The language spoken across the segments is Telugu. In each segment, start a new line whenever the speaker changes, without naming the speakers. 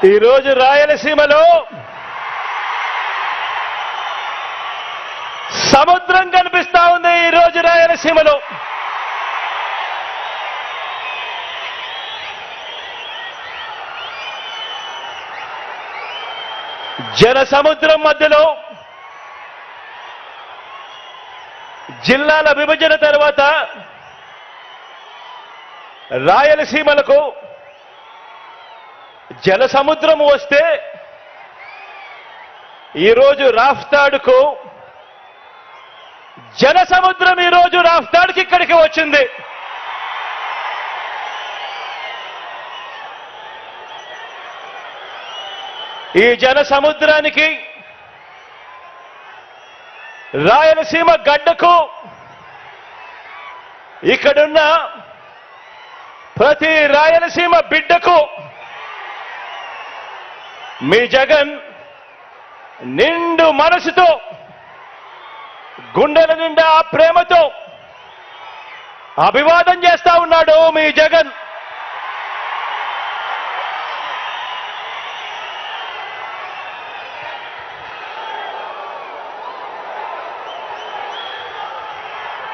ఈరోజు రాయలసీమలో సముద్రం కనిపిస్తా ఉంది. ఈరోజు రాయలసీమలో జన సముద్రం మధ్యలో జిల్లాల విభజన తర్వాత రాయలసీమలకు జల సముద్రం వస్తే ఈరోజు రాఫ్తాడుకు జన సముద్రం ఈరోజు రాఫ్తాడుకి ఇక్కడికి వచ్చింది. ఈ జన సముద్రానికి రాయలసీమ గడ్డకు ఇక్కడున్న ప్రతి రాయలసీమ బిడ్డకు మీ జగన్ నిండు మనసుతో గుండెల నిండా ప్రేమతో అభివాదం చేస్తా ఉన్నాడు. మీ జగన్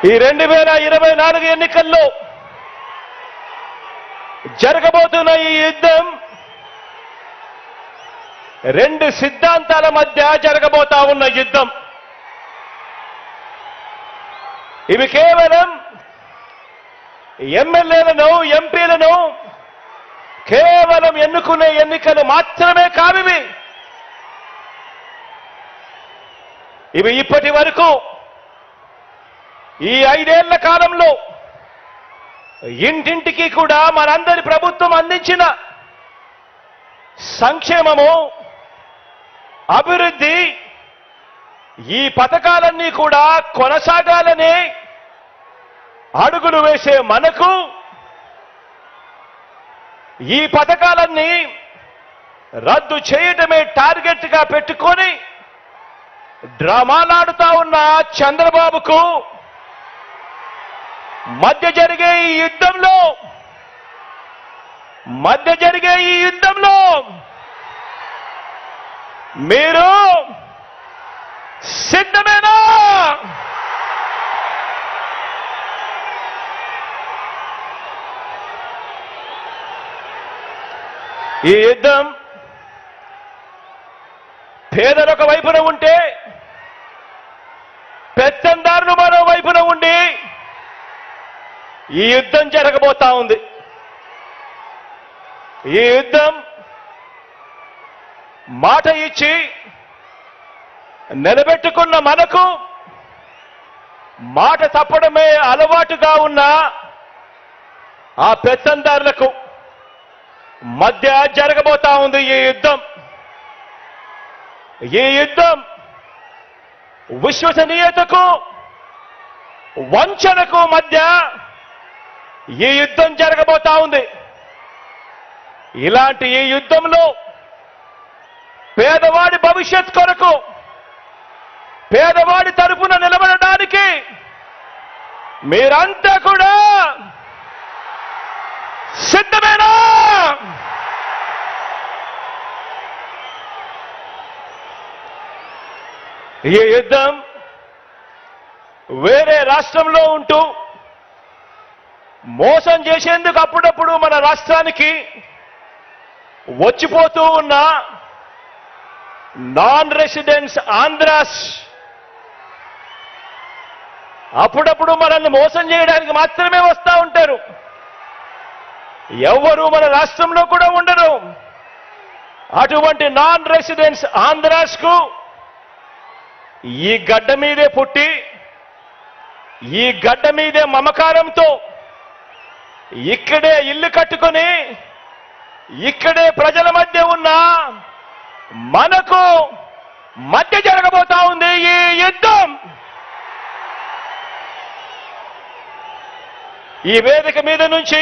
ఈ 2024 ఎన్నికల్లో జరగబోతున్న ఈ యుద్ధం రెండు సిద్ధాంతాల మధ్య జరగబోతా ఉన్న యుద్ధం. ఇవి కేవలం ఎమ్మెల్యేలను ఎంపీలను కేవలం ఎన్నుకునే ఎన్నికలు మాత్రమే కావివి. ఇవి ఇప్పటి వరకు ఈ 5 ఏళ్ల కాలంలో ఇంటింటికి కూడా మనందరి ప్రభుత్వం అందించిన సంక్షేమము, అభివృద్ధి, ఈ పథకాలన్నీ కూడా కొనసాగాలని అడుగులు వేసే మనకు ఈ పథకాలన్నీ రద్దు చేయడమే టార్గెట్ గా పెట్టుకొని డ్రామాలాడుతా ఉన్న చంద్రబాబుకు మధ్య జరిగే ఈ యుద్ధంలో మీరు సిద్ధమేనా? ఈ యుద్ధం పేదలొక వైపున ఉంటే పెత్తందారులు మరో వైపున ఉండి ఈ యుద్ధం జరగబోతా ఉంది. ఈ యుద్ధం మాట ఇచ్చి నిలబెట్టుకున్న మనకు మాట తప్పడమే అలవాటుగా ఉన్న ఆ పెత్తందారులకు మధ్య జరగబోతా ఉంది ఈ యుద్ధం. ఈ యుద్ధం విశ్వసనీయతకు వంచనకు మధ్య ఈ యుద్ధం జరగబోతా ఉంది. ఇలాంటి ఈ యుద్ధంలో పేదవాడి భవిష్యత్ కొరకు, పేదవాడి తరపున నిలబడడానికి మీరంతా కూడా సిద్ధమేనా? ఈ యుద్ధం వేరే రాష్ట్రంలో ఉంటూ మోసం చేసేందుకు అప్పుడప్పుడు మన రాష్ట్రానికి వచ్చిపోతూ ఉన్న నాన్ రెసిడెంట్స్ ఆంధ్రాస్ అప్పుడప్పుడు మనల్ని మోసం చేయడానికి మాత్రమే వస్తూ ఉంటారు. ఎవ్వరూ మన రాష్ట్రంలో కూడా ఉండరు. అటువంటి నాన్ రెసిడెంట్స్ ఆంధ్రాస్ కు ఈ గడ్డ మీదే పుట్టి, ఈ గడ్డ మీదే మమకారంతో ఇక్కడే ఇల్లు కట్టుకొని ఇక్కడే ప్రజల మధ్య ఉన్న మనకు మధ్య జరగబోతా ఉంది ఈ యుద్ధం. ఈ వేదిక మీద నుంచి,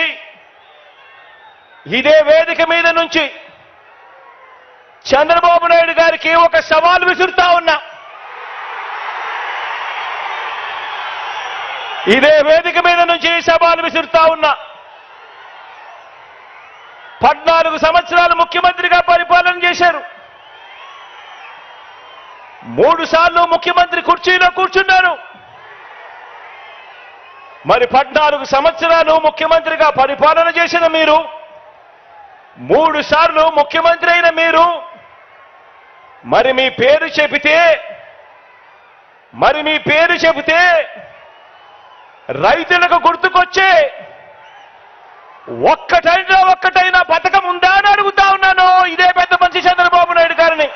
ఇదే వేదిక మీద నుంచి చంద్రబాబు నాయుడు గారికి ఒక సవాల్ విసురుతా ఉన్నా. ఇదే వేదిక మీద నుంచి సవాల్ విసురుతా ఉన్నా. 14 సంవత్సరాలు ముఖ్యమంత్రిగా పరిపాలన 3 సార్లు ముఖ్యమంత్రి కుర్చీలో కూర్చున్నారు. మరి 14 సంవత్సరాలు ముఖ్యమంత్రిగా పరిపాలన చేసిన మీరు, 3 సార్లు ముఖ్యమంత్రి అయిన మీరు, మరి మీ పేరు చెబితే రైతులకు గుర్తుకొచ్చే ఒక్కటైనా పథకం ఉందా అని అడుగుతా ఉన్నాను ఇదే పెద్ద మనిషి చంద్రబాబు నాయుడు గారిని.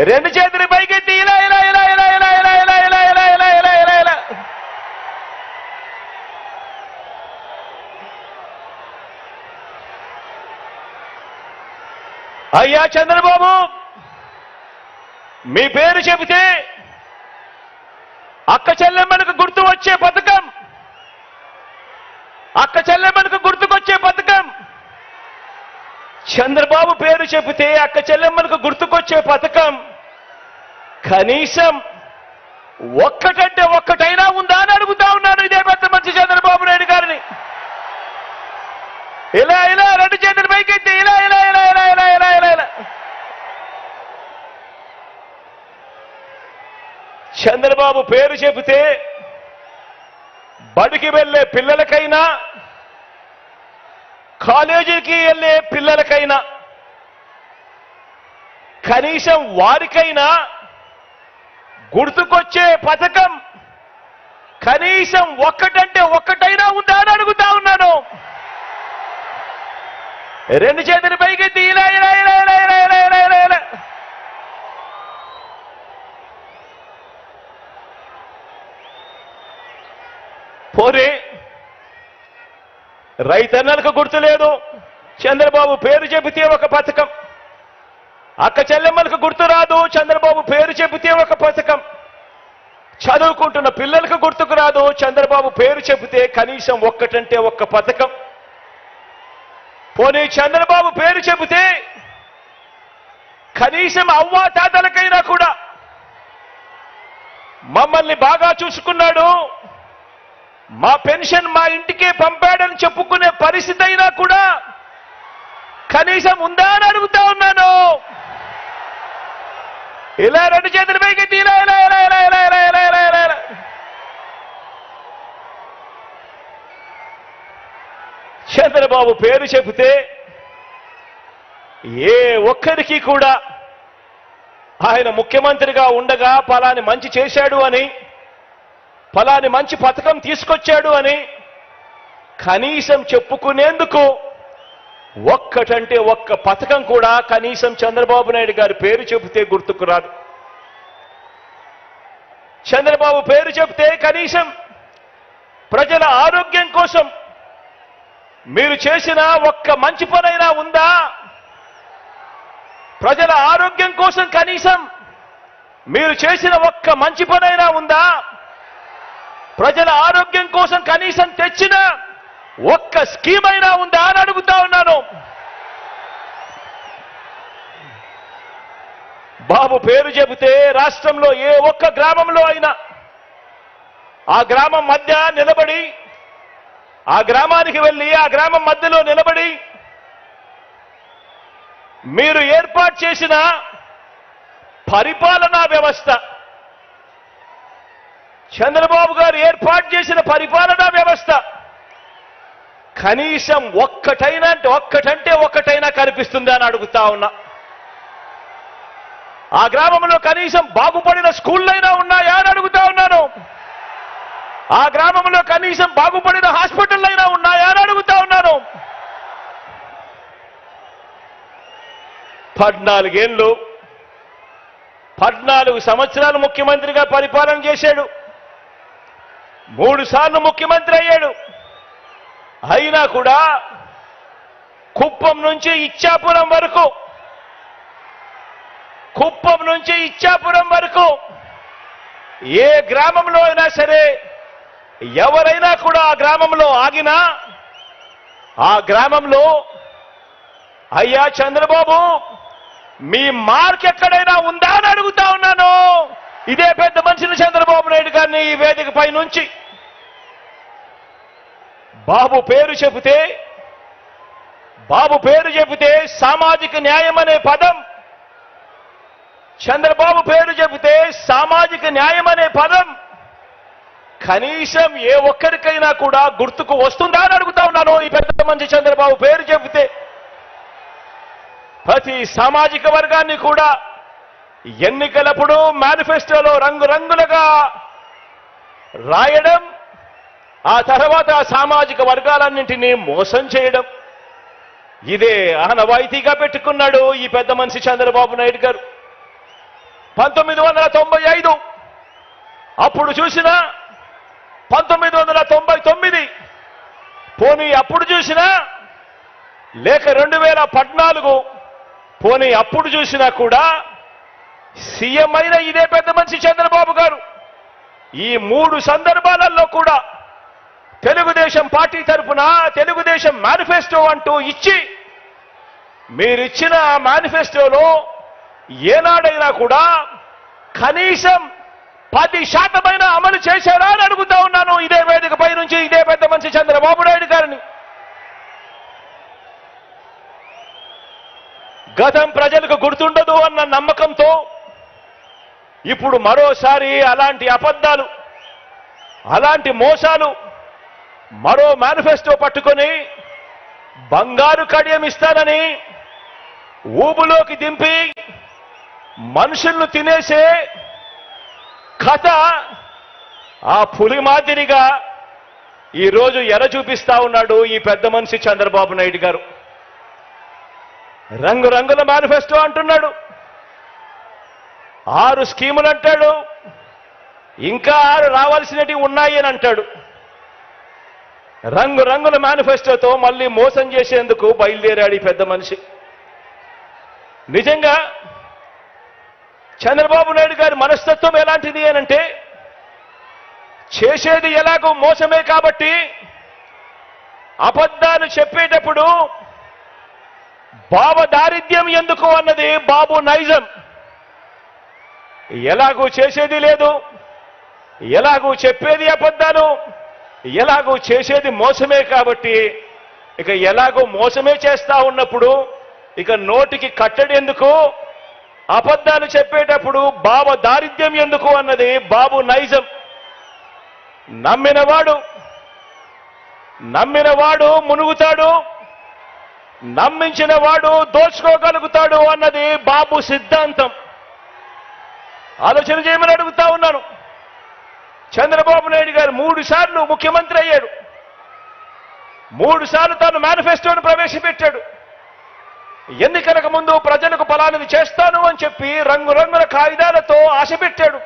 2 చేతులు పైకెత్తి ఇలా ఇలా ఇలా ఇలా ఇలా ఇలా ఇలా ఇలా ఇలా ఇలా ఇలా ఇలా ఇలా. అయ్యా చంద్రబాబు, మీ పేరు చెబితే అక్క చెల్లెమ్మలకు గుర్తు వచ్చే పథకం, చంద్రబాబు పేరు చెబితే అక్క చెల్లెమ్మలకు గుర్తుకొచ్చే పథకం కనీసం ఒక్కటైనా ఉందా అని అడుగుతా ఉన్నాను ఇదే పెద్ద మనిషి చంద్రబాబు నాయుడు గారిని. ఇలా ఇలా 2 చేతులు పైకెత్తి ఇలా ఇలా ఇలా ఇలా ఇలా ఇలా ఇలా ఇలా. చంద్రబాబు పేరు చెబితే బడికి వెళ్ళే పిల్లలకైనా, కాలేజీకి వెళ్ళే పిల్లలకైనా, కనీసం వారికైనా గుర్తుకొచ్చే పథకం కనీసం ఒక్కటైనా ఉందా అని అడుగుతా ఉన్నాను. 2 చేతులు పైకెత్తి ఇలా ఇలా ఇలా ఇలా ఇలా ఇలా ఇలా ఇలా ఇలా. పోనీ రైతన్నలకు గుర్తు లేదు, చంద్రబాబు పేరు చెబితే ఒక పథకం. అక్క చెల్లెమ్మలకు గుర్తు రాదు, చంద్రబాబు పేరు చెబితే ఒక పథకం. చదువుకుంటున్న పిల్లలకు గుర్తుకు రాదు, చంద్రబాబు పేరు చెబితే కనీసం ఒక్క పథకం. పోనీ చంద్రబాబు పేరు చెబితే కనీసం అవ్వా తాతలకైనా కూడా మమ్మల్ని బాగా చూసుకున్నాడు, మా పెన్షన్ మా ఇంటికే పంపాడని చెప్పుకునే పరిస్థితి అయినా కూడా కనీసం ఉందా అని అడుగుతా ఉన్నాను. ఇలా 2 చేతులు పైకెత్తి ఇలా ఇలా ఇలా ఇలా ఇలా ఇలా ఇలా ఇలా ఇలా ఇలా. చంద్రబాబు పేరు చెబితే ఏ ఒక్కరికి కూడా ఆయన ముఖ్యమంత్రిగా ఉండగా పలాని మంచి చేశాడు అని, ఫలాని మంచి పథకం తీసుకొచ్చాడు అని కనీసం చెప్పుకునేందుకు ఒక్క పథకం కూడా కనీసం చంద్రబాబు నాయుడు గారి పేరు చెబితే గుర్తుకు రాదు. చంద్రబాబు పేరు చెబితే కనీసం ప్రజల ఆరోగ్యం కోసం మీరు చేసిన ఒక్క మంచి పనైనా ఉందా? ప్రజల ఆరోగ్యం కోసం కనీసం మీరు చేసిన ఒక్క మంచి పనైనా ఉందా? ప్రజల ఆరోగ్యం కోసం కనీసం తెచ్చిన ఒక్క స్కీమ్ అయినా ఉందా అని అడుగుతా ఉన్నాను. బాబు పేరు చెబితే రాష్ట్రంలో ఏ ఒక్క గ్రామంలో అయినా ఆ గ్రామం మధ్య నిలబడి, ఆ గ్రామానికి వెళ్ళి ఆ గ్రామం మధ్యలో నిలబడి మీరు ఏర్పాటు చేసిన పరిపాలనా వ్యవస్థ, చంద్రబాబు గారు ఏర్పాటు చేసిన పరిపాలనా వ్యవస్థ కనీసం ఒక్కటైనా కనిపిస్తుందా అని అడుగుతా ఉన్నా. ఆ గ్రామంలో కనీసం బాగుపడిన స్కూళ్ళైనా ఉన్నాయా అని అడుగుతా ఉన్నాను. ఆ గ్రామంలో కనీసం బాగుపడిన హాస్పిటల్ అయినా ఉన్నాయా అని అడుగుతా ఉన్నాను. 14 సంవత్సరాలు ముఖ్యమంత్రిగా పరిపాలన చేశాడు, 3 సార్లు ముఖ్యమంత్రి అయ్యాడు. అయినా కూడా కుప్పం నుంచి ఇచ్చాపురం వరకు ఏ గ్రామంలో అయినా సరే ఎవరైనా కూడా ఆ గ్రామంలో ఆగినా ఆ గ్రామంలో అయ్యా చంద్రబాబు మీ మార్క్ ఎక్కడైనా ఉందా అని అడుగుతా ఉన్నాను ఇదే పెద్ద మనిషిని చంద్రబాబు నాయుడు గారిని ఈ వేదికపై నుంచి. బాబు పేరు చెబితే సామాజిక న్యాయం అనే పదం చంద్రబాబు పేరు చెబితే సామాజిక న్యాయం అనే పదం కనీసం ఏ ఒక్కరికైనా కూడా గుర్తుకు వస్తుందా అని అడుగుతా ఉన్నాను. ఈ పెద్ద మనిషి చంద్రబాబు పేరు చెబితే ప్రతి సామాజిక వర్గాన్ని కూడా ఎన్నికలప్పుడు మేనిఫెస్టోలో రంగురంగులుగా రాయడం, ఆ తర్వాత సామాజిక వర్గాలన్నింటినీ మోసం చేయడం, ఇదే ఆనవాయితీగా పెట్టుకున్నాడు ఈ పెద్ద మనిషి చంద్రబాబు నాయుడు గారు. 1995 అప్పుడు చూసినా, 1999 పోనీ అప్పుడు చూసినా, లేక 2014 పోనీ అప్పుడు చూసినా కూడా సీఎం అయిన ఇదే పెద్ద మనిషి చంద్రబాబు గారు ఈ 3 సందర్భాలలో కూడా తెలుగుదేశం పార్టీ తరఫున తెలుగుదేశం మేనిఫెస్టో అంటూ ఇచ్చి, మీరిచ్చిన మేనిఫెస్టోలో ఏనాడైనా కూడా కనీసం 10% అమలు చేశారా అని అడుగుతా ఉన్నాను ఇదే వేదికపై నుంచి ఇదే పెద్ద మనిషి చంద్రబాబు నాయుడు గారిని. గతం ప్రజలకు గుర్తుండదు అన్న నమ్మకంతో ఇప్పుడు మరోసారి అలాంటి అబద్ధాలు, అలాంటి మోసాలు, మరో మేనిఫెస్టో పట్టుకొని బంగారు కడియం ఇస్తానని ఊబులోకి దింపి మనుషులను తినేసే కథ ఆ పులి మాదిరిగా ఈరోజు ఎర చూపిస్తా ఉన్నాడు ఈ పెద్ద మనిషి చంద్రబాబు నాయుడు గారు. రంగురంగుల మేనిఫెస్టో అంటున్నాడు, 6 స్కీములు అంటాడు, ఇంకా 6 రావాల్సినవి ఉన్నాయి అని అంటాడు. రంగురంగుల మేనిఫెస్టోతో మళ్ళీ మోసం చేసేందుకు బయలుదేరాడు ఈ పెద్ద మనిషి. నిజంగా చంద్రబాబు నాయుడు గారి మనస్తత్వం ఎలాంటిది అనంటే, చేసేది ఎలాగో మోసమే కాబట్టి అబద్ధాలు చెప్పేటప్పుడు బాబు దారిద్ర్యం ఎందుకు అన్నది బాబు నైజం. ఎలాగూ చేసేది లేదు, ఎలాగూ చెప్పేది అబద్ధాలు, ఎలాగూ చేసేది మోసమే కాబట్టి ఇక ఎలాగో మోసమే చేస్తా ఉన్నప్పుడు ఇక నోటికి కట్టడి ఎందుకు, అబద్ధాలు చెప్పేటప్పుడు బాబు దారిద్ర్యం ఎందుకు అన్నది బాబు నైజం. నమ్మినవాడు మునుగుతాడు, నమ్మించిన వాడు దోచుకోగలుగుతాడు అన్నది బాబు సిద్ధాంతం. ఆలోచన చేయమని అడుగుతా ఉన్నాను. చంద్రబాబు నాయుడు గారు 3 సార్లు ముఖ్యమంత్రి అయ్యాడు, 3 సార్లు తాను మేనిఫెస్టోను ప్రవేశపెట్టాడు. ఎన్నికలకు ముందు ప్రజలకు ఫలానిది చేస్తాను అని చెప్పి రంగురంగుల కాగితాలతో ఆశ పెట్టాడు.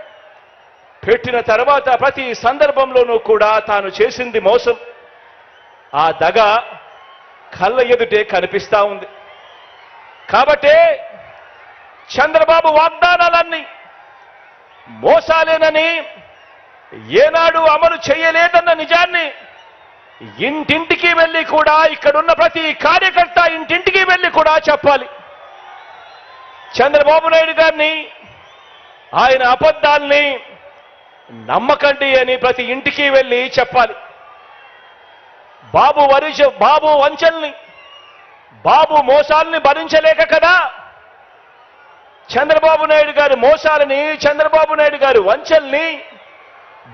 పెట్టిన తర్వాత ప్రతి సందర్భంలోనూ కూడా తాను చేసింది మోసం. ఆ దగ కళ్ళ ఎదుటే కనిపిస్తా ఉంది. కాబట్టే చంద్రబాబు వాగ్దానాలన్నీ మోసాలేనని, ఏనాడు అమలు చేయలేదన్న నిజాన్ని ఇంటింటికి వెళ్ళి కూడా, ఇక్కడున్న ప్రతి కార్యకర్త ఇంటింటికి వెళ్ళి కూడా చెప్పాలి. చంద్రబాబు నాయుడు గారిని, ఆయన అబద్ధాల్ని నమ్మకండి అని ప్రతి ఇంటికి వెళ్ళి చెప్పాలి. బాబు వంచల్ని, బాబు మోసాలని భరించలేక కదా, చంద్రబాబు నాయుడు గారి మోసాలని, చంద్రబాబు నాయుడు గారి వంచల్ని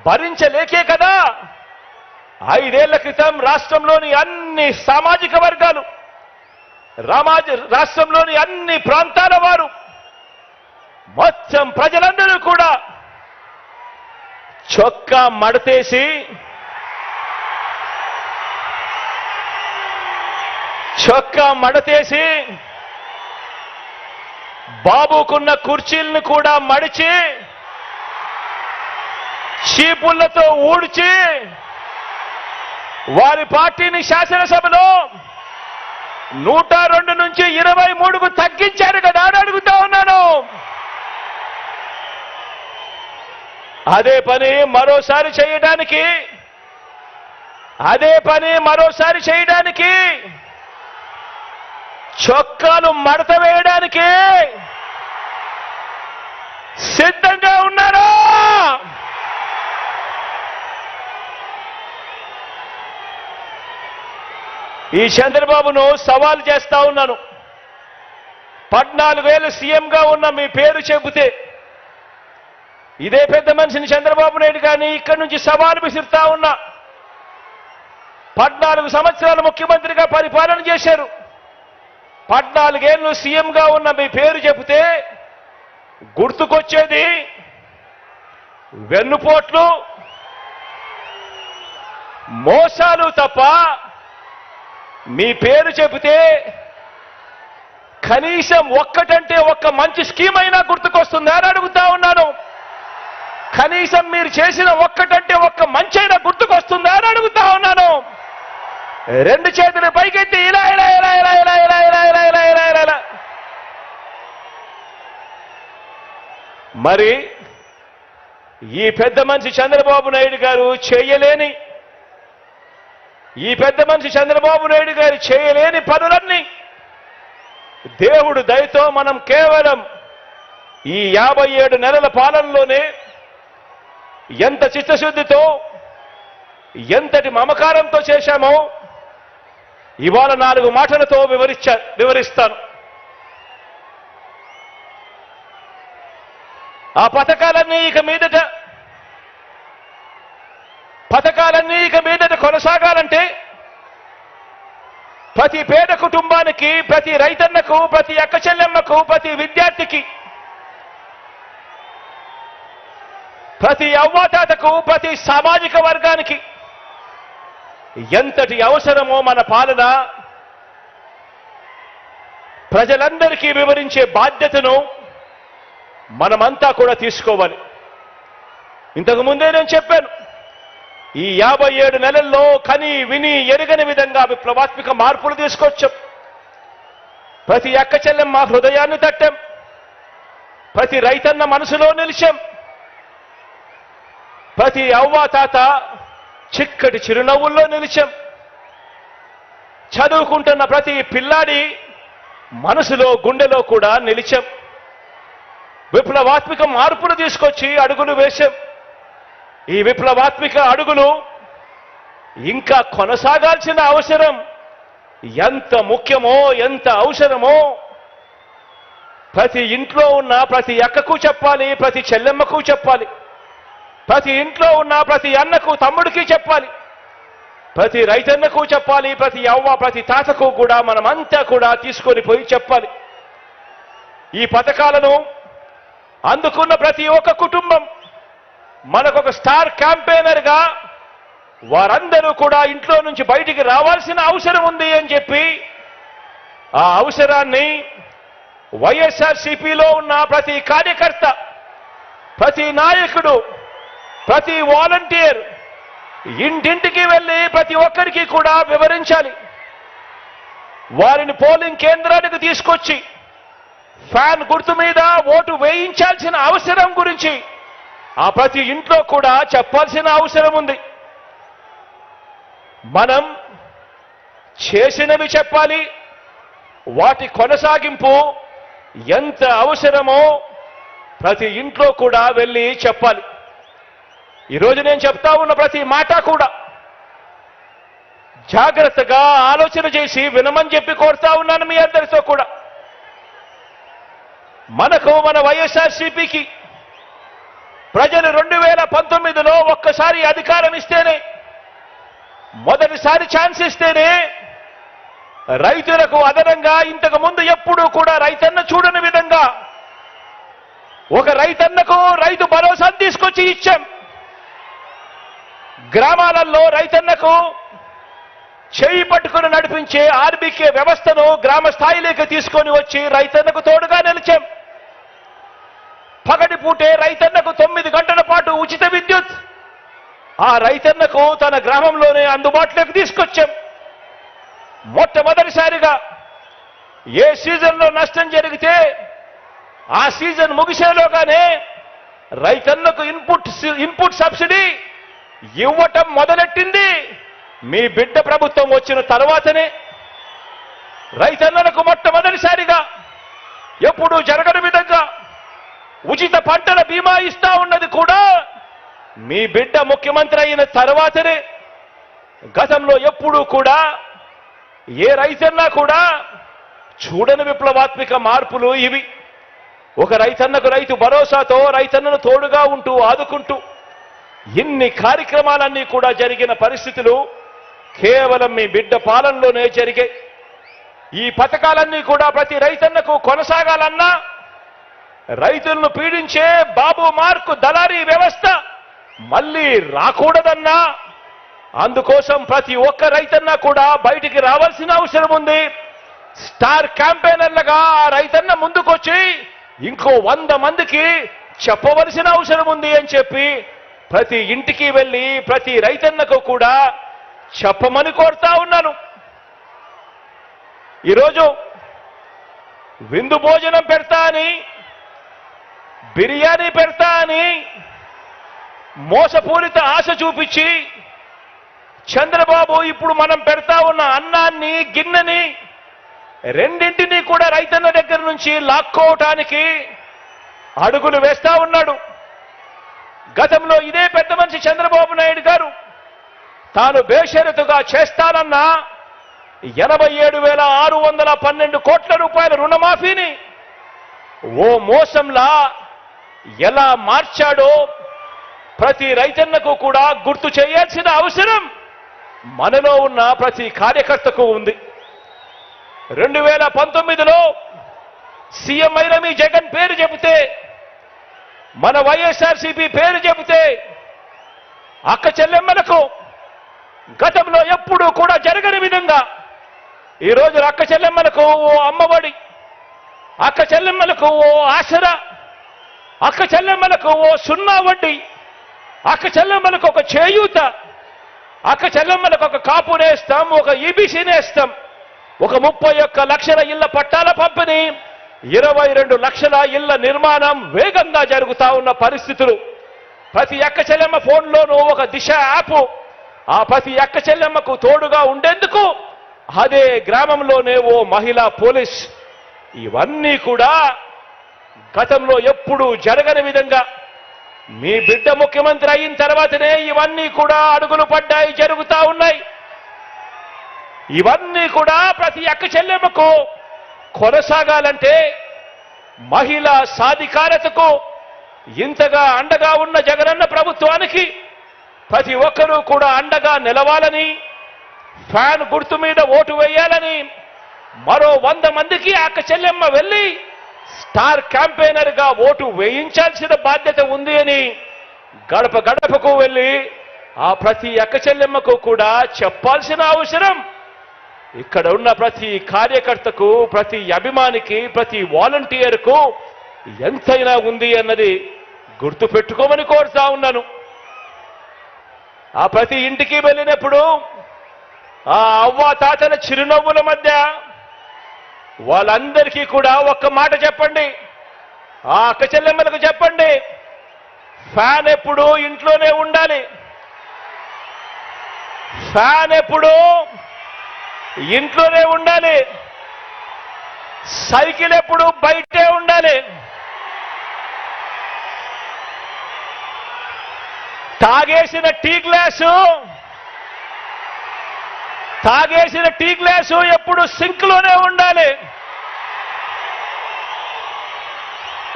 భరించలేకే కదా 5 ఏళ్ల క్రితం రాష్ట్రంలోని అన్ని సామాజిక వర్గాలు, రాష్ట్రంలోని అన్ని ప్రాంతాల వారు, మొత్తం ప్రజలందరూ కూడా చొక్కా మడతేసి బాబుకున్న కుర్చీలను కూడా మడిచి చీపుళ్లతో ఊడ్చి వారి పార్టీని శాసనసభలో 102 నుంచి 23కు తగ్గించారు కదా అని అడుగుతా ఉన్నాను. అదే పని మరోసారి చేయడానికి చొక్కాలు మడత వేయడానికి సిద్ధంగా ఉన్నారా? ఈ చంద్రబాబును సవాల్ చేస్తా ఉన్నాను. 14 ఏళ్ళు సీఎంగా ఉన్న మీ పేరు చెబితే ఇదే పెద్ద మనిషిని చంద్రబాబు నాయుడు గారిని ఇక్కడి నుంచి సవాలు విసిరుతా ఉన్నా. 14 సంవత్సరాలు ముఖ్యమంత్రిగా పరిపాలన చేశారు. 14 ఏళ్ళు సీఎంగా ఉన్న మీ పేరు చెబితే గుర్తుకొచ్చేది వెన్నుపోట్లు, మోసాలు తప్ప మీ పేరు చెబితే కనీసం ఒక్కటంటే ఒక్క మంచి స్కీమ్ అయినా గుర్తుకొస్తుందా అని అడుగుతా ఉన్నాను. కనీసం మీరు చేసిన ఒక్కటంటే ఒక్క మంచి అయినా గుర్తుకొస్తుందా అని అడుగుతా ఉన్నాను. రెండు చేతులు పైకెత్తి ఇలా ఇలా ఇలా ఇలా ఇలా ఇలా ఇలా ఇలా ఇలా ఇలా ఇలా ఇలా. మరి ఈ పెద్ద మనిషి చంద్రబాబు నాయుడు గారు చేయలేని పనులన్నీ దేవుడు దయతో మనం కేవలం ఈ 57 నెలల పాలనలోనే ఎంత చిత్తశుద్ధితో, ఎంతటి మమకారంతో చేశామో ఇవాళ 4 మాటలతో వివరిస్తాను. ఆ పథకాలన్నీ ఇక మీదట కొనసాగాలంటే ప్రతి పేద కుటుంబానికి, ప్రతి రైతన్నకు, ప్రతి అక్క చెల్లెమ్మకు, ప్రతి విద్యార్థికి, ప్రతి అవ్వాతాతకు, ప్రతి సామాజిక వర్గానికి ఎంతటి అవసరమో మన పాలన ప్రజలందరికీ వివరించే బాధ్యతను మనమంతా కూడా తీసుకోవాలి. ఇంతకు ముందే నేను చెప్పాను, ఈ 57 నెలల్లో కని విని ఎరుగని విధంగా విప్లవాత్మక మార్పులు తీసుకొచ్చాం. ప్రతి అక్క చెల్లెమ్మ హృదయాన్ని తట్టాం, ప్రతి రైతన్న మనసులో నిలిచాం, ప్రతి అవ్వాతాత చిక్కటి చిరునవ్వుల్లో నిలిచాం, చదువుకుంటున్న ప్రతి పిల్లాడి మనసులో గుండెలో కూడా నిలిచాం. విప్లవాత్మక మార్పులు తీసుకొచ్చి అడుగులు వేశాం. ఈ విప్లవాత్మక అడుగులు ఇంకా కొనసాగాల్సిన అవసరం ఎంత ముఖ్యమో, ఎంత అవసరమో ప్రతి ఇంట్లో ఉన్న ప్రతి అక్కకు చెప్పాలి, ప్రతి చెల్లెమ్మకు చెప్పాలి, ప్రతి ఇంట్లో ఉన్న ప్రతి అన్నకు తమ్ముడికి చెప్పాలి, ప్రతి రైతన్నకు చెప్పాలి, ప్రతి అవ్వ ప్రతి తాతకు కూడా మనమంతా కూడా తీసుకొని పోయి చెప్పాలి. ఈ పథకాలను అందుకున్న ప్రతి ఒక్క కుటుంబం మనకొక స్టార్ క్యాంపెయినర్గా వారందరూ కూడా ఇంట్లో నుంచి బయటికి రావాల్సిన అవసరం ఉంది అని చెప్పి ఆ అవసరాన్ని వైఎస్ఆర్సీపీలో ఉన్న ప్రతి కార్యకర్త, ప్రతి నాయకుడు, ప్రతి వాలంటీర్ ఇంటింటికి వెళ్ళి ప్రతి ఒక్కరికి కూడా వివరించాలి. వారిని పోలింగ్ కేంద్రానికి తీసుకొచ్చి ఫ్యాన్ గుర్తు మీద ఓటు వేయించాల్సిన అవసరం గురించి ఆ ప్రతి ఇంట్లో కూడా చెప్పాల్సిన అవసరం ఉంది. మనం చేసినవి చెప్పాలి, వాటి కొనసాగింపు ఎంత అవసరమో ప్రతి ఇంట్లో కూడా వెళ్ళి చెప్పాలి. ఈరోజు నేను చెప్తా ఉన్న ప్రతి మాట కూడా జాగ్రత్తగా ఆలోచన చేసి వినమని చెప్పి కోరుతా ఉన్నాను మీ అందరితో కూడా. మనకు మన వైఎస్ఆర్సీపీకి ప్రజలు 2019లో ఒక్కసారి అధికారం ఇస్తేనే, మొదటిసారి ఛాన్స్ ఇస్తేనే రైతులకు అదనంగా ఇంతకు ముందు ఎప్పుడూ కూడా రైతన్న చూడని విధంగా ఒక రైతన్నకు రైతు భరోసాను తీసుకొచ్చి ఇచ్చాం. గ్రామాలలో రైతన్నకు చేయి పట్టుకుని నడిపించే ఆర్బీకే వ్యవస్థను గ్రామ స్థాయిలోకి తీసుకొని వచ్చి రైతన్నకు తోడుగా నిలిచాం. పగటి పూటే రైతన్నకు 9 గంటల పాటు ఉచిత విద్యుత్ ఆ రైతన్నకు తన గ్రామంలోనే అందుబాటులోకి తీసుకొచ్చాం. మొట్టమొదటిసారిగా ఏ సీజన్లో నష్టం జరిగితే ఆ సీజన్ ముగిసేలోగానే రైతన్నకు ఇన్పుట్ సబ్సిడీ ఇవ్వటం మొదలెట్టింది మీ బిడ్డ ప్రభుత్వం వచ్చిన తర్వాతనే. రైతన్నలకు మొట్టమొదటిసారిగా ఎప్పుడూ జరగని విధంగా ఉచిత పంటల బీమా ఇస్తా ఉన్నది కూడా మీ బిడ్డ ముఖ్యమంత్రి అయిన తర్వాతనే. గతంలో ఎప్పుడూ కూడా ఏ రైతన్నా కూడా చూడని విప్లవాత్మక మార్పులు ఇవి. ఒక రైతన్నకు రైతు భరోసాతో రైతన్నను తోడుగా ఉంటూ ఆదుకుంటూ ఇన్ని కార్యక్రమాలన్నీ కూడా జరిగిన పరిస్థితులు కేవలం మీ బిడ్డ పాలనలోనే జరిగాయి. ఈ పథకాలన్నీ కూడా ప్రతి రైతన్నకు కొనసాగాలన్నా, రైతులను పీడించే బాబు మార్కు దళారీ వ్యవస్థ మళ్ళీ రాకూడదన్నా, అందుకోసం ప్రతి ఒక్క రైతన్న కూడా బయటికి రావాల్సిన అవసరం ఉంది. స్టార్ క్యాంపెయినర్లుగా ఆ రైతన్న ముందుకొచ్చి ఇంకో 100 మందికి చెప్పవలసిన అవసరం ఉంది అని చెప్పి ప్రతి ఇంటికి వెళ్ళి ప్రతి రైతన్నకు కూడా చెప్పమని కోరుతా ఉన్నాను. ఈరోజు విందు భోజనం పెడతా అని, బిర్యానీ పెడతా అని మోసపూరిత ఆశ చూపించి చంద్రబాబు ఇప్పుడు మనం పెడతా ఉన్న అన్నాన్ని, గిన్నెని రెండింటినీ కూడా రైతన్న దగ్గర నుంచి లాక్కోవటానికి అడుగులు వేస్తా ఉన్నాడు. గతంలో ఇదే పెద్ద మనిషి చంద్రబాబు నాయుడు గారు తాను బేషరతుగా చేస్తానన్న 87,612 కోట్ల రూపాయల రుణమాఫీని ఓ మోసంలా ఎలా మార్చాడో ప్రతి రైతన్నకు కూడా గుర్తు చేయాల్సిన అవసరం మనలో ఉన్న ప్రతి కార్యకర్తకు ఉంది. 2019లో సీఎం అయిన మీ జగన్ పేరు చెబితే, మన వైఎస్ఆర్సీపీ పేరు చెబితే అక్క చెల్లెమ్మలకు గతంలో ఎప్పుడూ కూడా జరగని విధంగా ఈరోజు అక్క చెల్లెమ్మలకు ఓ అమ్మఒడి, అక్క చెల్లెమ్మలకు ఓ ఆసరా, అక్క చెల్లెమ్మలకు ఓ 0 వడ్డీ, అక్క చెల్లెమ్మలకు ఒక చేయూత, అక్క చెల్లెమ్మలకు ఒక కాపు నేస్తాం, ఒక ఈబీసీ నేస్తాం, ఒక 31 లక్షల ఇళ్ల పట్టాల పంపిణీ, 22 లక్షల ఇళ్ల నిర్మాణం వేగంగా జరుగుతా ఉన్న పరిస్థితులు. ప్రతి అక్క చెల్లెమ్మ ఫోన్లోనూ ఒక దిశ యాప్, ఆ ప్రతి అక్క చెల్లెమ్మకు తోడుగా ఉండేందుకు అదే గ్రామంలోనే ఓ మహిళా పోలీస్. ఇవన్నీ కూడా గతంలో ఎప్పుడూ జరగని విధంగా మీ బిడ్డ ముఖ్యమంత్రి అయిన తర్వాతనే ఇవన్నీ కూడా అడుగులు పడ్డాయి, జరుగుతా ఉన్నాయి. ఇవన్నీ కూడా ప్రతి అక్క చెల్లెమ్మకు కొనసాగాలంటే, మహిళా సాధికారతకు ఇంతగా అండగా ఉన్న జగనన్న ప్రభుత్వానికి ప్రతి ఒక్కరూ కూడా అండగా నిలవాలని, ఫ్యాన్ గుర్తు మీద ఓటు వేయాలని, మరో 100 మందికి అక్క చెల్లెమ్మ వెళ్ళి స్టార్ క్యాంపెయినర్ గా ఓటు వేయించాల్సిన బాధ్యత ఉంది అని గడప గడపకు వెళ్ళి ఆ ప్రతి అక్క చెల్లెమ్మకు కూడా చెప్పాల్సిన అవసరం ఇక్కడ ఉన్న ప్రతి కార్యకర్తకు, ప్రతి అభిమానికి, ప్రతి వాలంటీర్కు ఎంతైనా ఉంది అన్నది గుర్తు పెట్టుకోమని కోరుతా ఉన్నాను. ఆ ప్రతి ఇంటికి వెళ్ళినప్పుడు ఆ అవ్వ తాతల చిరునవ్వుల మధ్య వాళ్ళందరికీ కూడా ఒక్క మాట చెప్పండి, ఆ అక్క చెల్లెమ్మలకు చెప్పండి, ఫ్యాన్ ఎప్పుడు ఇంట్లోనే ఉండాలి, ఫ్యాన్ ఎప్పుడు ఇంట్లోనే ఉండాలి, సైకిల్ ఎప్పుడు బయటే ఉండాలి, తాగేసిన టీ గ్లాసు ఎప్పుడు సింక్ లోనే ఉండాలి.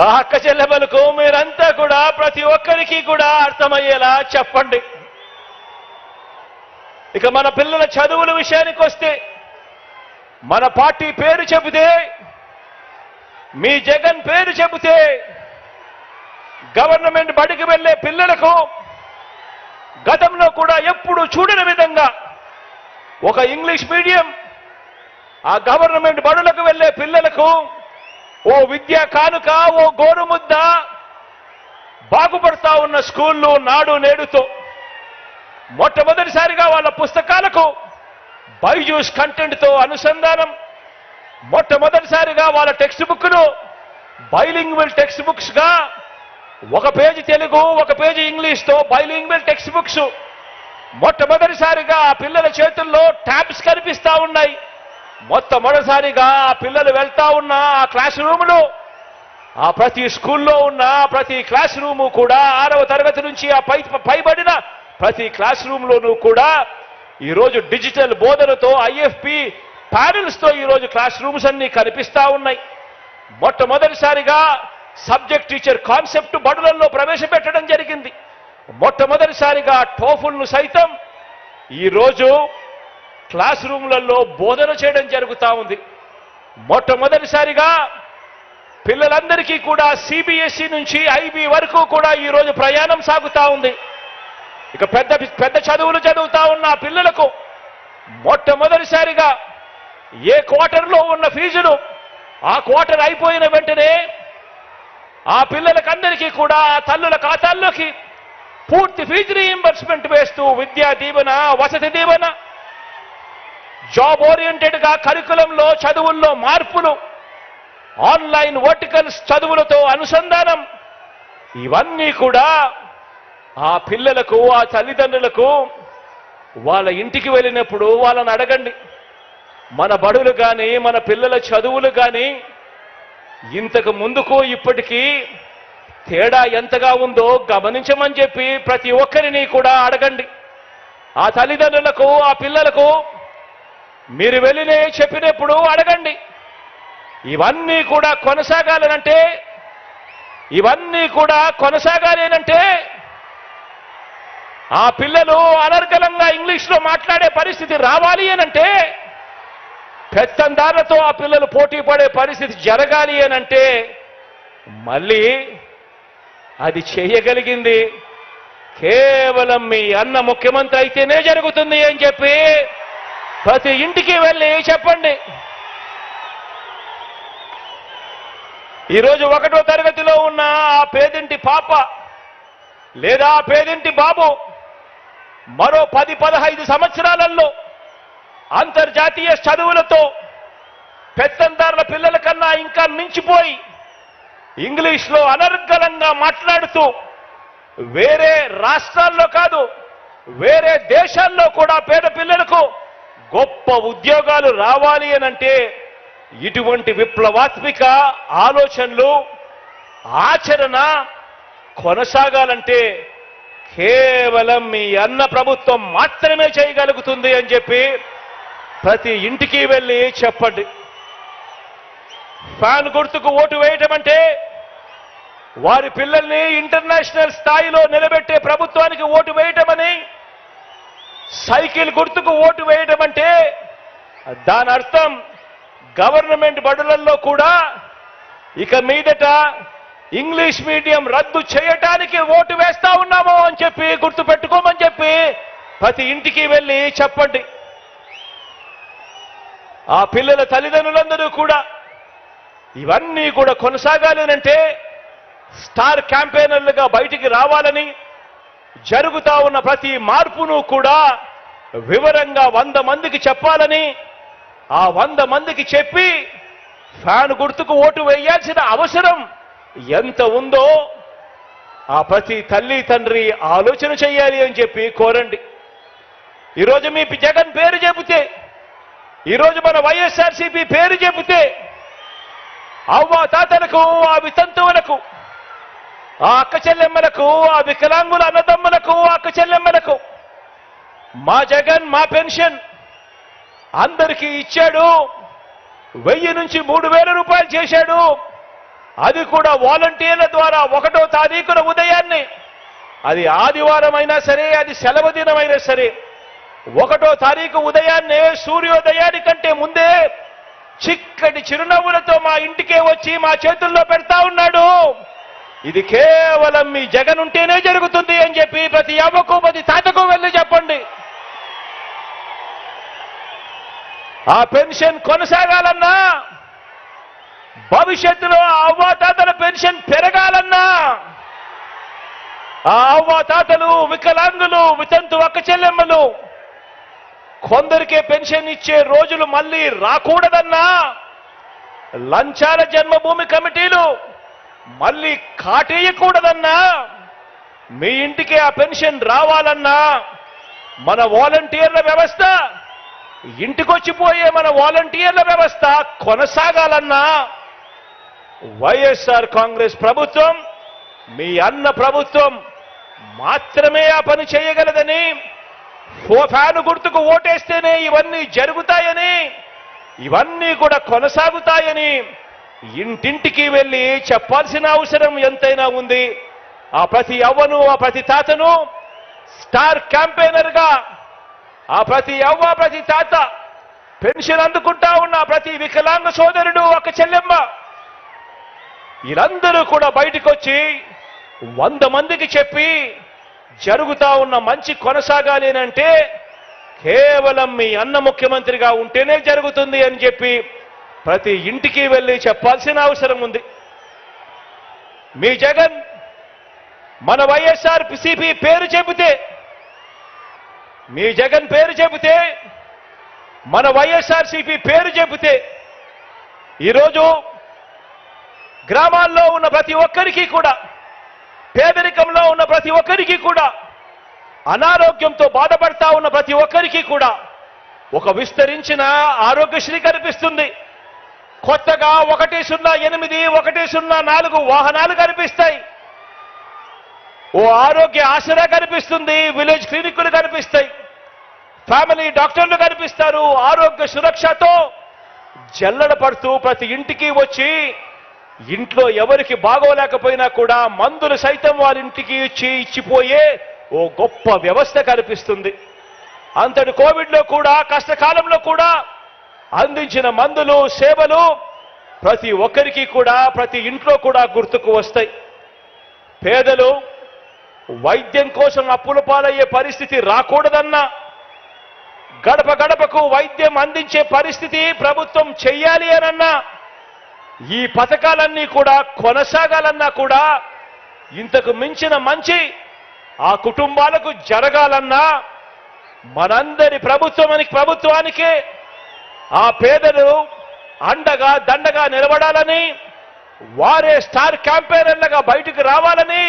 ఆ అక్క చెల్లెమ్మలకు మీరంతా కూడా ప్రతి ఒక్కరికి కూడా అర్థమయ్యేలా చెప్పండి. ఇక మన పిల్లల చదువుల విషయానికి వస్తే, మన పార్టీ పేరు చెబితే, మీ జగన్ పేరు చెబితే గవర్నమెంట్ బడికి వెళ్ళే పిల్లలకు గతంలో కూడా ఎప్పుడు చూడని విధంగా ఒక ఇంగ్లీష్ మీడియం, ఆ గవర్నమెంట్ బడులకు వెళ్ళే పిల్లలకు ఓ విద్యా కానుక, ఓ గోరుముద్ద, బాగుపడతా ఉన్న స్కూళ్ళు నాడు నేడుతో మొట్టమొదటిసారిగా వాళ్ళ పుస్తకాలకు బైజూస్ కంటెంట్తో అనుసంధానం, మొట్టమొదటిసారిగా వాళ్ళ టెక్స్ట్ బుక్ను బైలింగ్వల్ టెక్స్ట్ బుక్స్ గా, ఒక పేజీ తెలుగు, ఒక పేజీ ఇంగ్లీష్తో బైలింగ్వల్ టెక్స్ట్ బుక్స్ మొట్టమొదటిసారిగా ఆ పిల్లల చేతుల్లో ట్యాబ్స్ కనిపిస్తా ఉన్నాయి. మొట్టమొదటిసారిగా ఆ పిల్లలు వెళ్తా ఉన్న ఆ క్లాస్ రూములు, ఆ ప్రతి స్కూల్లో ఉన్న ప్రతి క్లాస్ రూము కూడా 6వ తరగతి నుంచి ఆ పైబడిన ప్రతి క్లాస్ రూమ్లోనూ కూడా ఈరోజు డిజిటల్ బోధనతో IFP ప్యానెల్స్తో ఈరోజు క్లాస్ రూమ్స్ అన్నీ కనిపిస్తా ఉన్నాయి. మొట్టమొదటిసారిగా సబ్జెక్ట్ టీచర్ కాన్సెప్ట్ బడులలో ప్రవేశపెట్టడం జరిగింది. మొట్టమొదటిసారిగా టోఫుల్ను సైతం ఈరోజు క్లాస్ రూమ్లలో బోధన చేయడం జరుగుతూ ఉంది. మొట్టమొదటిసారిగా పిల్లలందరికీ కూడా సిబిఎస్ఈ నుంచి ఐబీ వరకు కూడా ఈరోజు ప్రయాణం సాగుతూ ఉంది. ఇక పెద్ద పెద్ద చదువులు చదువుతా ఉన్న పిల్లలకు మొట్టమొదటిసారిగా ఏ క్వార్టర్లో ఉన్న ఫీజులు ఆ క్వార్టర్ అయిపోయిన వెంటనే ఆ పిల్లలకందరికీ కూడా ఆ తల్లుల ఖాతాల్లోకి పూర్తి ఫీజు రీయింబర్స్మెంట్ వేస్తూ విద్యా దీవెన, వసతి దీవెన, జాబ్ ఓరియంటెడ్గా కరికులంలో చదువుల్లో మార్పులు, ఆన్లైన్ వర్టికల్స్ చదువులతో అనుసంధానం, ఇవన్నీ కూడా ఆ పిల్లలకు, ఆ తల్లిదండ్రులకు వాళ్ళ ఇంటికి వెళ్ళినప్పుడు వాళ్ళని అడగండి, మన బడులు కానీ మన పిల్లల చదువులు కానీ ఇంతకు ముందుకు ఇప్పటికీ తేడా ఎంతగా ఉందో గమనించమని చెప్పి ప్రతి ఒక్కరిని కూడా అడగండి. ఆ తల్లిదండ్రులకు, ఆ పిల్లలకు మీరు వెళ్ళినే చెప్పినప్పుడు అడగండి. ఇవన్నీ కూడా కొనసాగాలి అంటే ఆ పిల్లలు అనర్గళంగా ఇంగ్లీష్లో మాట్లాడే పరిస్థితి రావాలి అనంటే, పెత్తందారులతో ఆ పిల్లలు పోటీ పడే పరిస్థితి జరగాలి అనంటే మళ్ళీ అది చేయగలిగింది కేవలం మీ అన్న ముఖ్యమంత్రి అయితేనే జరుగుతుంది అని చెప్పి ప్రతి ఇంటికి వెళ్ళి చెప్పండి. ఈరోజు 1వ తరగతిలో ఉన్న ఆ పేదింటి పాప లేదా ఆ పేదింటి బాబు మరో 10-15 సంవత్సరాలలో అంతర్జాతీయ చదువులతో పెత్తందారుల పిల్లల కన్నా ఇంకా మించిపోయి ఇంగ్లీష్లో అనర్గళంగా మాట్లాడుతూ వేరే రాష్ట్రాల్లో కాదు వేరే దేశాల్లో కూడా పేద పిల్లలకు గొప్ప ఉద్యోగాలు రావాలి అనంటే ఇటువంటి విప్లవాత్మక ఆలోచనలు, ఆచరణ కొనసాగాలంటే కేవలం మీ అన్న ప్రభుత్వం మాత్రమే చేయగలుగుతుంది అని చెప్పి ప్రతి ఇంటికి వెళ్ళి చెప్పండి. ఫ్యాన్ గుర్తుకు ఓటు వేయటం అంటే వారి పిల్లల్ని ఇంటర్నేషనల్ స్థాయిలో నిలబెట్టే ప్రభుత్వానికి ఓటు వేయటమని, సైకిల్ గుర్తుకు ఓటు వేయటం అంటే దాని అర్థం గవర్నమెంట్ బడులలో కూడా ఇక మీదట ఇంగ్లీష్ మీడియం రద్దు చేయటానికి ఓటు వేస్తా ఉన్నాము అని చెప్పి గుర్తు పెట్టుకోమని చెప్పి ప్రతి ఇంటికి వెళ్ళి చెప్పండి. ఆ పిల్లల తల్లిదండ్రులందరూ కూడా ఇవన్నీ కూడా కొనసాగాలి అంటే స్టార్ క్యాంపెయినర్లుగా బయటికి రావాలని, జరుగుతా ఉన్న ప్రతి మార్పును కూడా వివరంగా 100 మందికి చెప్పాలని, ఆ 100 మందికి చెప్పి ఫ్యాన్ గుర్తుకు ఓటు వేయాల్సిన అవసరం ఎంత ఉందో ఆ ప్రతి తల్లి తండ్రి ఆలోచన చేయాలి అని చెప్పి కోరండి. ఈరోజు మీ జగన్ పేరు చెబితే, ఈరోజు మన వైఎస్ఆర్సీపీ పేరు చెబితే అవ్వ తాతలకు, ఆ వితంతువులకు, ఆ అక్క చెల్లెమ్మలకు, ఆ వికలాంగుల అన్నదమ్ములకు, అక్క చెల్లెమ్మలకు మా జగన్ మా పెన్షన్ అందరికీ ఇచ్చాడు. 1000 నుంచి 3000 రూపాయలు చేశాడు. అది కూడా వాలంటీర్ల ద్వారా 1వ తారీఖున ఉదయాన్నే, అది ఆదివారం అయినా సరే, అది సెలవు దినమైనా సరే, 1వ తారీఖు ఉదయాన్నే సూర్యోదయానికంటే ముందే చిక్కటి చిరునవ్వులతో మా ఇంటికే వచ్చి మా చేతుల్లో పెడతా ఉన్నాడు. ఇది కేవలం మీ జగన్ ఉంటేనే జరుగుతుంది అని చెప్పి ప్రతి అవ్వకు ప్రతి తాతకు వెళ్ళి చెప్పండి. ఆ పెన్షన్ కొనసాగాలన్నా, భవిష్యత్తులో ఆ అవ్వాతాతల పెన్షన్ పెరగాలన్నా, ఆ అవ్వాతాతలు, వికలాంగులు, వితంతు అక్క చెల్లెమ్మలు కొందరికే పెన్షన్ ఇచ్చే రోజులు మళ్ళీ రాకూడదన్నా, లంచాల జన్మభూమి కమిటీలు మళ్ళీ కాటేయకూడదన్నా, మీ ఇంటికి ఆ పెన్షన్ రావాలన్నా, మన వాలంటీర్ల వ్యవస్థ, ఇంటికొచ్చిపోయే మన వాలంటీర్ల వ్యవస్థ కొనసాగాలన్నా వైఎస్ఆర్ కాంగ్రెస్ ప్రభుత్వం, మీ అన్న ప్రభుత్వం మాత్రమే ఆ పని చేయగలదని, ఫ్యాను గుర్తుకు ఓటేస్తేనే ఇవన్నీ జరుగుతాయని ఇవన్నీ కూడా కొనసాగుతాయని ఇంటింటికి వెళ్ళి చెప్పాల్సిన అవసరం ఎంతైనా ఉంది. ఆ ప్రతి అవ్వను, ఆ ప్రతి తాతను స్టార్ క్యాంపెయినర్గా, ఆ ప్రతి అవ్వ, ప్రతి తాత, పెన్షన్ అందుకుంటా ఉన్న ప్రతి వికలాంగ సోదరుడు, ఒక చెల్లెమ్మ, వీళ్ళందరూ కూడా బయటకు వచ్చి 100 మందికి చెప్పి జరుగుతా ఉన్న మంచి కొనసాగాలి అంటే కేవలం మీ అన్న ముఖ్యమంత్రిగా ఉంటేనే జరుగుతుంది అని చెప్పి ప్రతి ఇంటికి వెళ్ళి చెప్పాల్సిన అవసరం ఉంది. మీ జగన్ మన వైఎస్ఆర్ సిపి పేరు చెబితే, మీ జగన్ పేరు చెబితే, మన వైఎస్ఆర్ సిపి పేరు చెబితే ఈరోజు గ్రామాల్లో ఉన్న ప్రతి ఒక్కరికి కూడా, పేదరికంలో ఉన్న ప్రతి ఒక్కరికి కూడా, అనారోగ్యంతో బాధపడతా ఉన్న ప్రతి ఒక్కరికి కూడా ఒక విస్తరించిన ఆరోగ్యశ్రీ కనిపిస్తుంది. కొత్తగా 108, 104 వాహనాలు కనిపిస్తాయి. ఓ ఆరోగ్య ఆసరా కనిపిస్తుంది. విలేజ్ క్లినిక్లు కనిపిస్తాయి. ఫ్యామిలీ డాక్టర్లు కనిపిస్తారు. ఆరోగ్య సురక్షతో జల్లడ పడుతూ ప్రతి ఇంటికి వచ్చి ఇంట్లో ఎవరికి బాగోలేకపోయినా కూడా మందులు సైతం వాళ్ళ ఇంటికి ఇచ్చిపోయే ఓ గొప్ప వ్యవస్థ కనిపిస్తుంది. అంతటి కోవిడ్లో కూడా, కష్టకాలంలో కూడా అందించిన మందులు, సేవలు ప్రతి ఒక్కరికి కూడా, ప్రతి ఇంట్లో కూడా గుర్తుకు వస్తాయి. పేదలు వైద్యం కోసం అప్పుల పాలయ్యే పరిస్థితి రాకూడదన్నా, గడప గడపకు వైద్యం అందించే పరిస్థితి ప్రభుత్వం చెయ్యాలి అనన్నా, ఈ పథకాలన్నీ కూడా కొనసాగాలన్నా కూడా, ఇంతకు మించిన మంచి ఆ కుటుంబాలకు జరగాలన్నా మనందరి ప్రభుత్వానికే ఆ పేదలు అండగా దండగా నిలబడాలని, వారే స్టార్ క్యాంపెయినర్లుగా బయటకు రావాలని,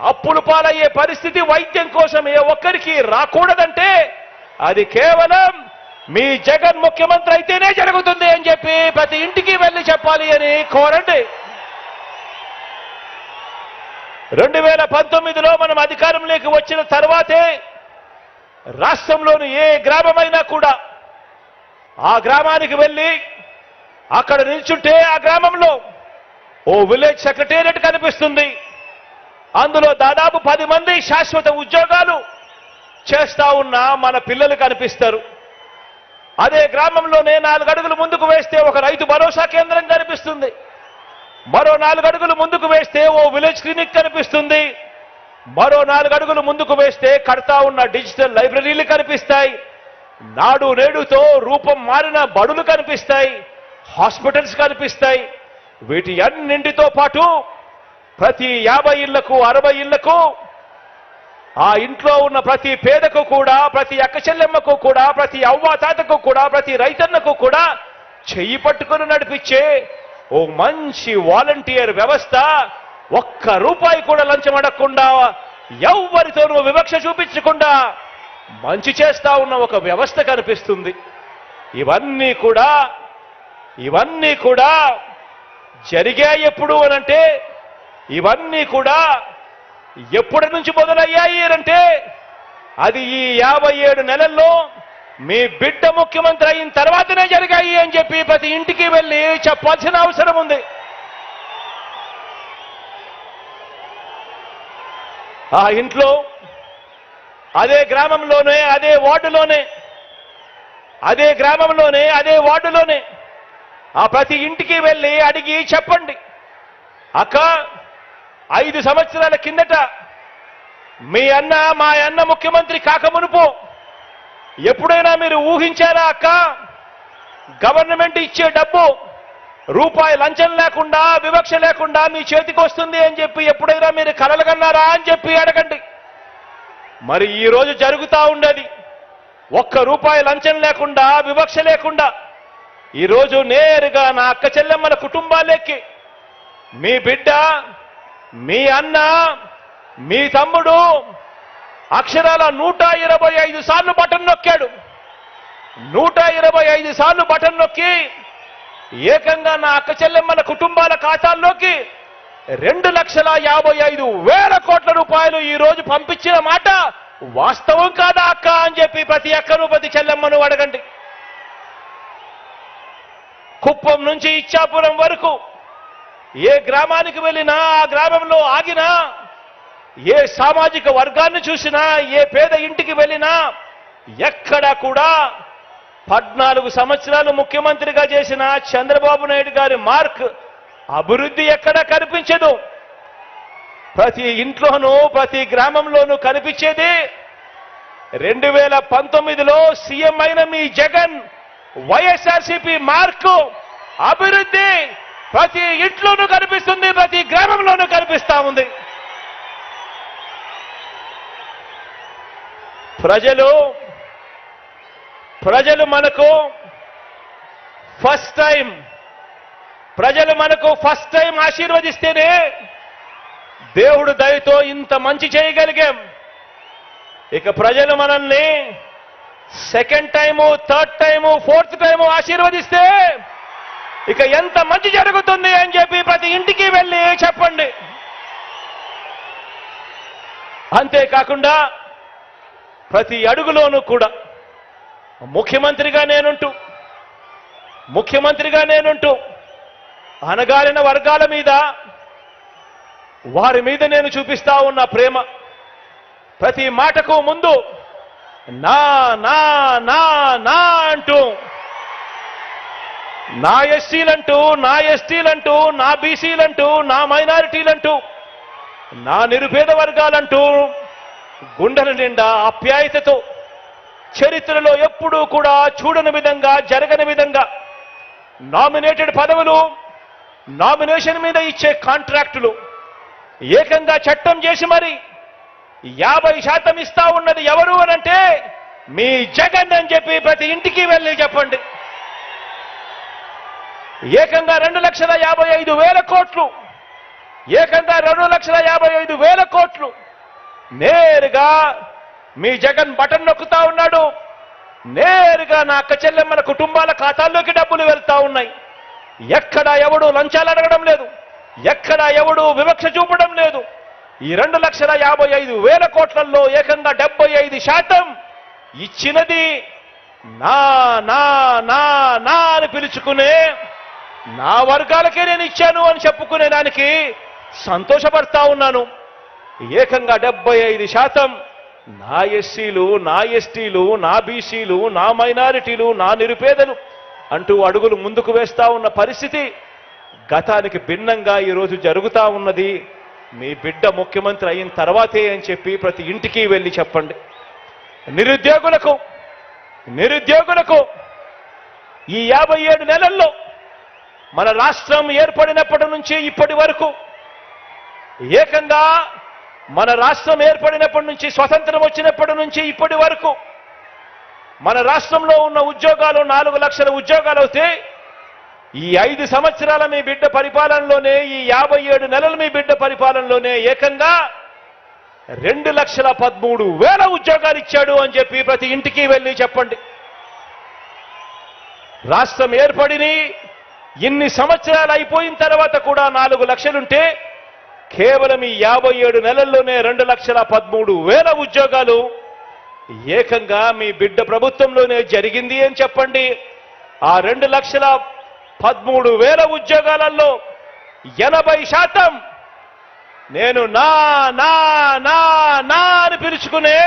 అప్పులు పాలయ్యే పరిస్థితి వైద్యం కోసం ఏ ఒక్కరికి రాకూడదంటే అది కేవలం మీ జగన్ ముఖ్యమంత్రి అయితేనే జరుగుతుంది అని చెప్పి ప్రతి ఇంటికి వెళ్ళి చెప్పాలి అని కోరండి. 2019లో మనం అధికారంలోకి వచ్చిన తర్వాతే రాష్ట్రంలోని ఏ గ్రామమైనా కూడా ఆ గ్రామానికి వెళ్ళి అక్కడ నిల్చుంటే ఆ గ్రామంలో ఓ విలేజ్ సెక్రటేరియట్ కనిపిస్తుంది. అందులో దాదాపు 10 మంది శాశ్వత ఉద్యోగాలు చేస్తా ఉన్న మన పిల్లలు కనిపిస్తారు. అదే గ్రామంలోనే 4 అడుగులు ముందుకు వేస్తే ఒక రైతు భరోసా కేంద్రం కనిపిస్తుంది. మరో 4 అడుగులు ముందుకు వేస్తే ఓ విలేజ్ క్లినిక్ కనిపిస్తుంది. మరో 4 అడుగులు ముందుకు వేస్తే కడతా ఉన్న డిజిటల్ లైబ్రరీలు కనిపిస్తాయి. నాడు నేడుతో రూపం మారిన బడులు కనిపిస్తాయి. హాస్పిటల్స్ కనిపిస్తాయి. వీటి అన్నింటితో పాటు ప్రతి 50 ఇళ్లకు, 60 ఇళ్లకు, ఆ ఇంట్లో ఉన్న ప్రతి పేదకు కూడా, ప్రతి అక్క చెల్లెమ్మకు కూడా, ప్రతి అవ్వాతాతకు కూడా, ప్రతి రైతన్నకు కూడా చెయ్యి పట్టుకుని నడిపించే ఓ మంచి వాలంటీర్ వ్యవస్థ, ఒక్క రూపాయి కూడా లంచం అడగకుండా, ఎవ్వరితోనూ వివక్ష చూపించకుండా మంచి చేస్తా ఉన్న ఒక వ్యవస్థ కనిపిస్తుంది. ఇవన్నీ కూడా జరిగాయి ఎప్పుడు అనంటే, ఇవన్నీ కూడా ఎప్పటి నుంచి మొదలయ్యాయి అంటే అది ఈ 57 నెలల్లో మీ బిడ్డ ముఖ్యమంత్రి అయిన తర్వాతనే జరిగాయి అని చెప్పి ప్రతి ఇంటికి వెళ్ళి చెప్పాల్సిన అవసరం ఉంది. ఆ ఇంట్లో, అదే గ్రామంలోనే, అదే వార్డులోనే ఆ ప్రతి ఇంటికి వెళ్ళి అడిగి చెప్పండి, అక్క 5 సంవత్సరాల కిందట మా అన్న ముఖ్యమంత్రి కాకమునుపు ఎప్పుడైనా మీరు ఊహించారా అక్క? గవర్నమెంట్ ఇచ్చే డబ్బు రూపాయి లంచం లేకుండా, వివక్ష లేకుండా మీ చేతికి వస్తుంది అని చెప్పి ఎప్పుడైనా మీరు కలలుగన్నారా అని చెప్పి అడగండి. మరి ఈ రోజు జరుగుతా ఉండేది ఒక్క రూపాయి లంచం లేకుండా, వివక్ష లేకుండా ఈరోజు నేరుగా నా అక్క చెల్లెమ్మల కుటుంబాలకి మీ బిడ్డ, మీ అన్న, మీ తమ్ముడు అక్షరాల 125 సార్లు బటన్ నొక్కాడు. 125 సార్లు బటన్ నొక్కి ఏకంగా నా అక్క చెల్లెమ్మల కుటుంబాల ఖాతాల్లోకి 2,55,000 కోట్ల రూపాయలు ఈ రోజు పంపించిన మాట వాస్తవం కాదా అక్క అని చెప్పి ప్రతి అక్కను, ప్రతి చెల్లెమ్మను అడగండి. కుప్పం నుంచి ఇచ్చాపురం వరకు ఏ గ్రామానికి వెళ్ళినా ఆ గ్రామంలో ఆగినా, ఏ సామాజిక వర్గాన్ని చూసినా, ఏ పేద ఇంటికి వెళ్ళినా ఎక్కడా కూడా 14 సంవత్సరాలు ముఖ్యమంత్రిగా చేసిన చంద్రబాబు నాయుడు గారి మార్క్ అభివృద్ధి ఎక్కడా కనిపించదు. ప్రతి ఇంట్లోనూ ప్రతి గ్రామంలోనూ కనిపించేది 2019లో సీఎం అయిన మీ జగన్ వైఎస్ఆర్సీపీ మార్కు అభివృద్ధి ప్రతి ఇంట్లోనూ కనిపిస్తుంది, ప్రతి గ్రామంలోనూ కనిపిస్తా ఉంది. ప్రజలు మనకు ఫస్ట్ టైం ఆశీర్వదిస్తేనే దేవుడు దయతో ఇంత మంచి చేయగలిగాం. ఇక ప్రజలు మనల్ని second time, third time, fourth time ఆశీర్వదిస్తే ఇక ఎంత మంచి జరుగుతుంది అని చెప్పి ప్రతి ఇంటికి వెళ్ళి చెప్పండి. అంతేకాకుండా ప్రతి అడుగులోనూ కూడా ముఖ్యమంత్రిగా నేనుంటూ అణగారిన వర్గాల మీద, వారి మీద నేను చూపిస్తా ఉన్న ప్రేమ, ప్రతి మాటకు ముందు నా నా నా నా అంటూ, నా ఎస్సీలంటూ, నా ఎస్టీలంటూ, నా బీసీలంటూ, నా మైనారిటీలంటూ, నా నిరుపేద వర్గాలంటూ గుండెల నిండా ఆప్యాయతతో, చరిత్రలో ఎప్పుడూ కూడా చూడని విధంగా, జరగని విధంగా నామినేటెడ్ పదవులు, నామినేషన్ మీద ఇచ్చే కాంట్రాక్టులు ఏకంగా చట్టం చేసి మరి 50% ఇస్తా ఉన్నది ఎవరు అనంటే మీ జగన్ అని చెప్పి ప్రతి ఇంటికి వెళ్ళి చెప్పండి. ఏకంగా 2,55,000 కోట్లు, ఏకంగా 2,55,000 కోట్లు నేరుగా మీ జగన్ బటన్ నొక్కుతా ఉన్నాడు. నేరుగా నా అక్క చెల్లెమ్మల కుటుంబాల ఖాతాల్లోకి డబ్బులు వెళ్తా ఉన్నాయి. ఎక్కడా ఎవడు లంచాలు అడగడం లేదు, ఎక్కడా ఎవడు వివక్ష చూపడం లేదు. ఈ 2,55,000 కోట్లలో ఏకంగా 75% ఇచ్చినది నా నా నా నా అని పిలుచుకునే నా వర్గాలకే నేను ఇచ్చాను అని చెప్పుకునే దానికి సంతోషపడతా ఉన్నాను. ఏకంగా 75% నా ఎస్సీలు, నా ఎస్టీలు, నా బీసీలు, నా మైనారిటీలు, నా నిరుపేదలు అంటూ అడుగులు ముందుకు వేస్తా ఉన్న పరిస్థితి గతానికి భిన్నంగా ఈరోజు జరుగుతా ఉన్నది. మీ బిడ్డ ముఖ్యమంత్రి అయిన తర్వాతే అని చెప్పి ప్రతి ఇంటికి వెళ్ళి చెప్పండి. నిరుద్యోగులకు ఈ 57 నెలల్లో మన రాష్ట్రం ఏర్పడినప్పటి నుంచి ఇప్పటి వరకు, ఏకంగా మన రాష్ట్రం ఏర్పడినప్పటి నుంచి, స్వతంత్రం వచ్చినప్పటి నుంచి ఇప్పటి వరకు మన రాష్ట్రంలో ఉన్న ఉద్యోగాలు 4 లక్షల ఉద్యోగాలు అవుతే, ఈ 5 సంవత్సరాల మీ బిడ్డ పరిపాలనలోనే, ఈ 57 నెలల మీ బిడ్డ పరిపాలనలోనే ఏకంగా 2,13,000 ఉద్యోగాలు ఇచ్చాడు అని చెప్పి ప్రతి ఇంటికి వెళ్ళి చెప్పండి. రాష్ట్రం ఏర్పడిని ఇన్ని సంవత్సరాలు అయిపోయిన తర్వాత కూడా 4 లక్షలుంటే, కేవలం ఈ 57 నెలల్లోనే 2,13,000 ఉద్యోగాలు ఏకంగా మీ బిడ్డ ప్రభుత్వంలోనే జరిగింది అని చెప్పండి. ఆ 2,13,000 ఉద్యోగాలలో 80% నేను నా నా నా నా అని పిలుచుకునే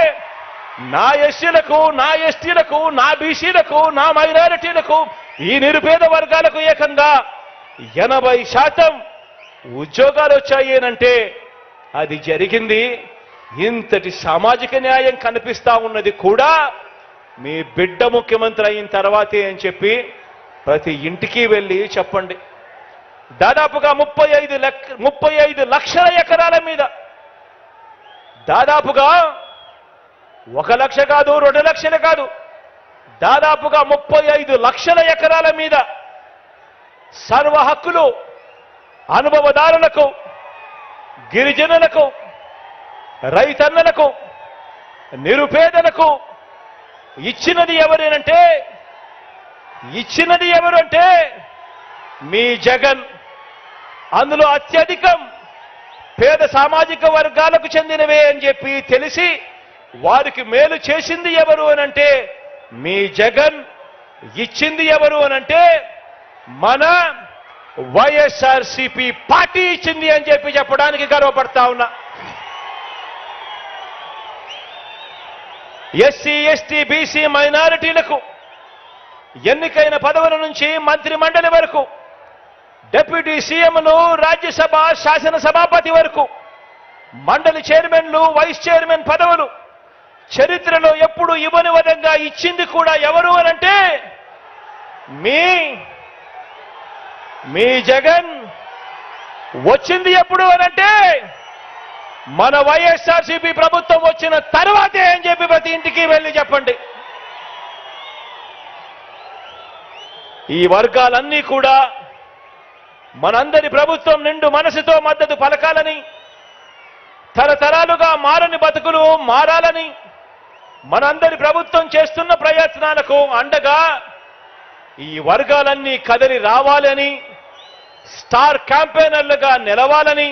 నా ఎస్సీలకు, నా ఎస్టీలకు, నా బీసీలకు, నా మైనారిటీలకు, ఈ నిరుపేద వర్గాలకు ఏకంగా 80% ఉద్యోగాలు వచ్చాయి అంటే అది జరిగింది. ఇంతటి సామాజిక న్యాయం కనిపిస్తా ఉన్నది కూడా మీ బిడ్డ ముఖ్యమంత్రి అయిన తర్వాతే అని చెప్పి ప్రతి ఇంటికి వెళ్ళి చెప్పండి. దాదాపుగా 35 లక్షల ఎకరాల మీద, దాదాపుగా 1 లక్ష కాదు, 2 లక్షలు కాదు, దాదాపుగా 35 లక్షల ఎకరాల మీద సర్వ హక్కులు అనుభవదారులకు, గిరిజనులకు, రైతన్నలకు, నిరుపేదలకు ఇచ్చినది ఎవరు అంటే మీ జగన్. అందులో అత్యధికం పేద సామాజిక వర్గాలకు చెందినవే అని చెప్పి తెలిసి వారికి మేలు చేసింది ఎవరు అనంటే మీ జగన్. ఇచ్చింది ఎవరు అనంటే మన వైఎస్ఆర్సీపీ పార్టీ ఇచ్చింది అని చెప్పడానికి గర్వపడతా ఉన్నా. ఎస్సీ, ఎస్టీ, బీసీ, మైనారిటీలకు ఎన్నికైన పదవుల నుంచి మంత్రి మండలి వరకు, డిప్యూటీ సీఎంలు, రాజ్యసభ శాసనసభాపతి వరకు, మండలి చైర్మన్లు, వైస్ చైర్మన్ పదవులు చరిత్రలో ఎప్పుడు ఇవ్వని విధంగా ఇచ్చింది కూడా ఎవరు అనంటే మీ జగన్. వచ్చింది ఎప్పుడు అనంటే మన వైఎస్ఆర్సీపీ ప్రభుత్వం వచ్చిన తర్వాతే అని చెప్పి ప్రతి ఇంటికి వెళ్ళి చెప్పండి. ఈ వర్గాలన్నీ కూడా మనందరి ప్రభుత్వం నిండు మనసుతో మద్దతు పలకాలని, తరతరాలుగా మారని బతుకులు మారాలని, మనందరి ప్రభుత్వం చేస్తున్న ప్రయత్నాలకు అండగా ఈ వర్గాలన్నీ కదిలి రావాలని, స్టార్ క్యాంపెయినర్లుగా నిలవాలని